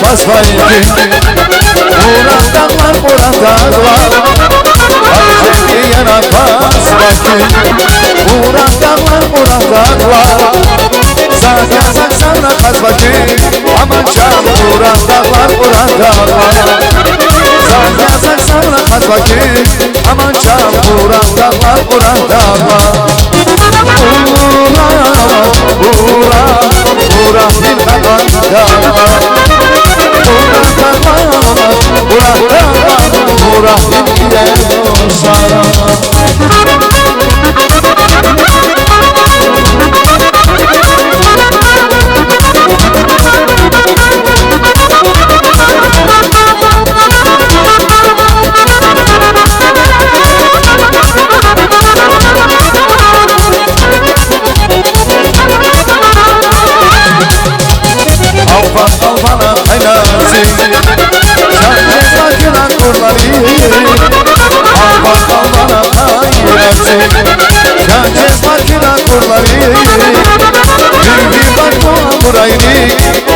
basmayın. Burak dağlar, burak dağlar, Ayşe'yi yana basmayın. Burak dağlar, burak dağlar, Zaten saksana basmayın. Aman can burak dağlar, burak dağlar, Zaten saksana basmayın. Aman can burak dağlar, burak dağlar. Burak, burak bilmem dağlar, Burak gider olsana. Al bana aynası, şarkı sakınan kurları. Al bana aynası, şarkı sakınan kurları. Bir bakma burayı,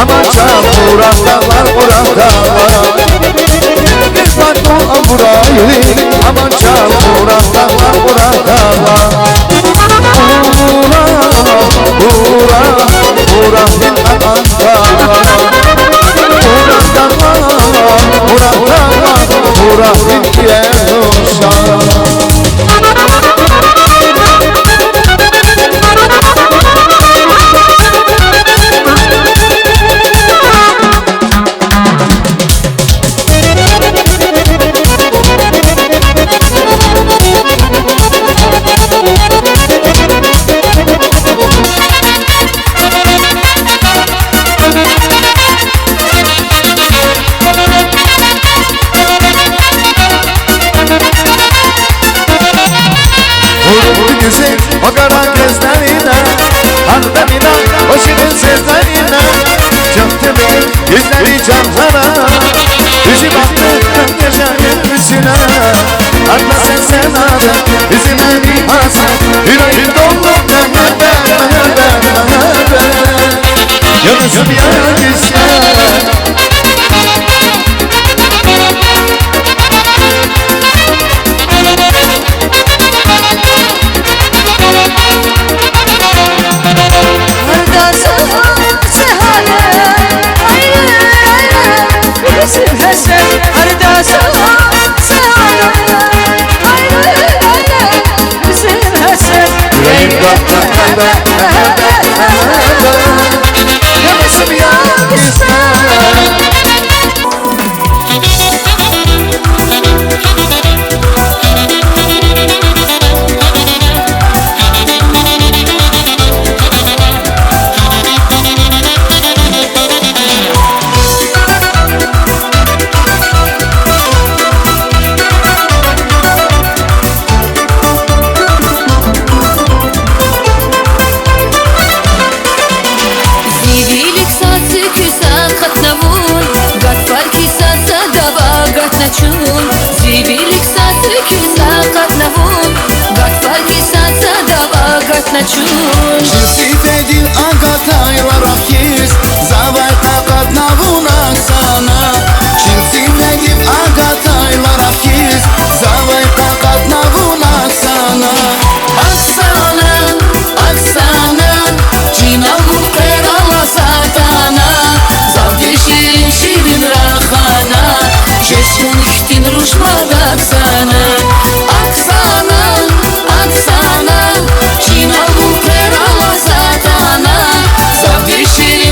aman çal burak dağlar, burak dağlar. Bir bakma burayı, aman çal burak dağlar, burak dağlar. Burak bilmem dağlar, Burak bilgiye olsa. Güzel o kara gözlerine, Handamina o şirin seslerine, çok temiz yüzleri canlara, yüzü baktı yaşarın yüzüne. Anla sen ağla, yüzüme bir hasret, yüreğim dolu Yunus'um ya güzel. Yunus'um ya güzel. Zibilik satı küsa katnavun, Gatfar ki satsa dava katnaçun. Şirsifedin agataylar afkiz, Zavay katnavun aksana. Şirsifedin agataylar afkiz, Zavay katnavun aksana. Aksana, aksana, Cinavun ferala satana, Zavge şirin şirin rahana, Jeşkun iştin ruşmada aksana. Aksana, aksana, Cinavun ferala satana, Zavge şirin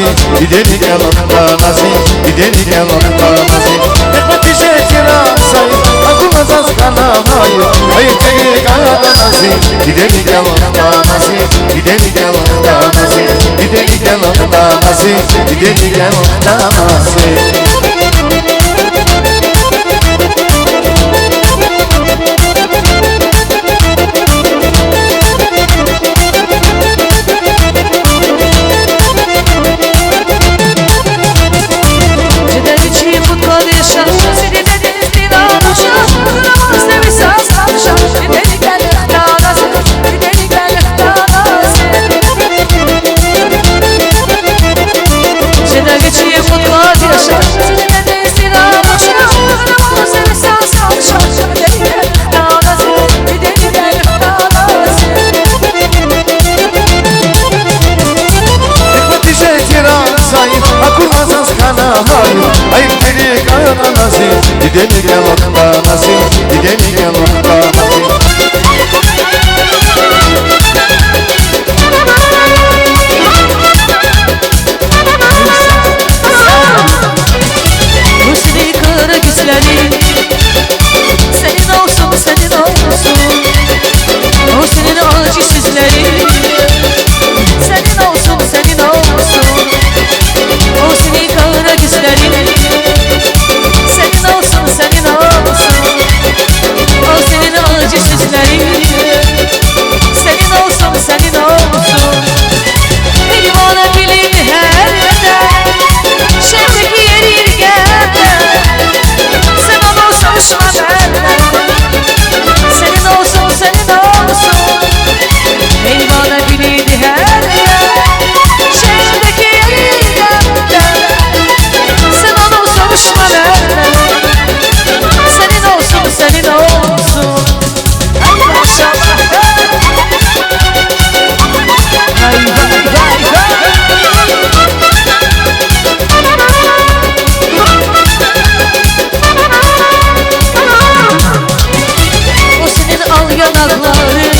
nazi Gidelim yanımda nazi Gidelim yanımda nazi Hikmet işetira sayı Akılmaz az kanamayı Ayıp değil nazi Gidelim yanımda nazi Gidelim yanımda nazi Gidelim yanımda nazi Gidelim yanımda nazi Ayıp deli kanası Gidelim yanımda nazi Gidelim yanımda nazi Bu senin kara güzlerin senin olsun senin olsun O senin acı sözlerin senin olsun senin olsun O senin kara güzlerin senin olsun senin olsun O senin acı sözlerin senin olsun senin olsun Benim ona bilin her yerde Şevdeki yerin geldi Sen onu savuşma benden Senin olsun senin olsun Benim ona bilin her yerde Şevdeki yerin geldi Sen onu savuşma benden Senin olsun senin olsun Ay maşallah Vay vay vay vay O senin al yanakların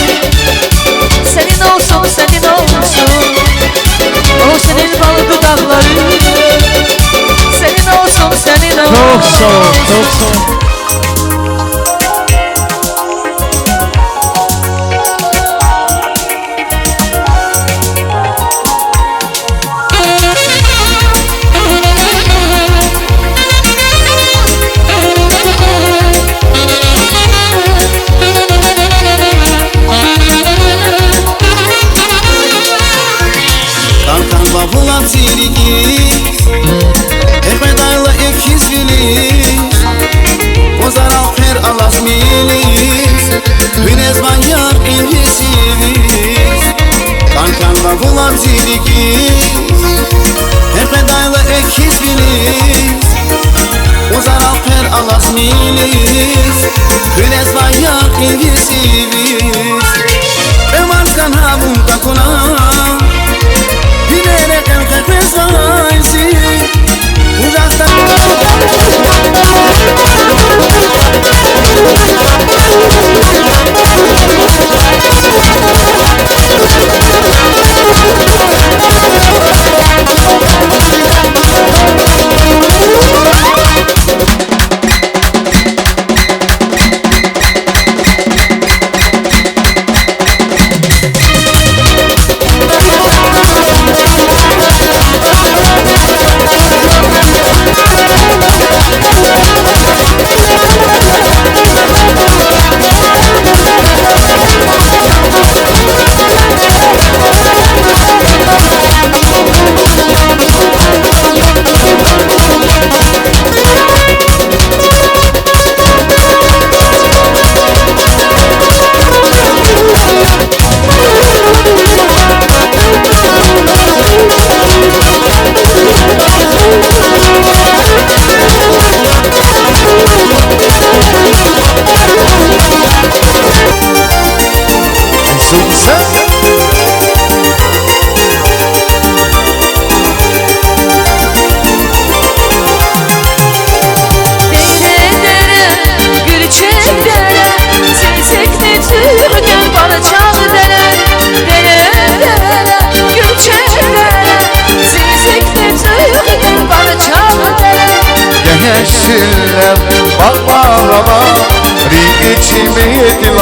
senin olsun senin olsun O senin bal dudakların senin olsun senin olsun Çok soğuk, çok soğuk Tarkan babulan tirgiz Ekmedayla ekiz bilis Ozar alper alas milis Hünez manyak invisivis Tarkan babulan tirgiz Ekmedayla ekiz bilis Ozar alper alas milis Hünez manyak invisivis Emaskan habun kakuna Bilerek erkek mesvaisi Uzaktan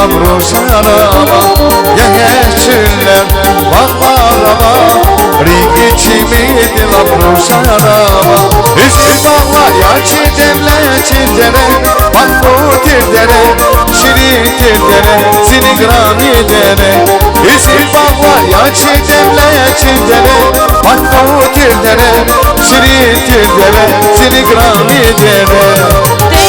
labroşarama Ya heçiller bağlarama Rigi çimidi labroşarama Üstü bağla ya çiğdemle çiğdere Bakro tirdere şirin tirdere Seni grami dere Üstü bağla ya çiğdemle çiğdere Bakro tirdere şirin tirdere Seni grami dere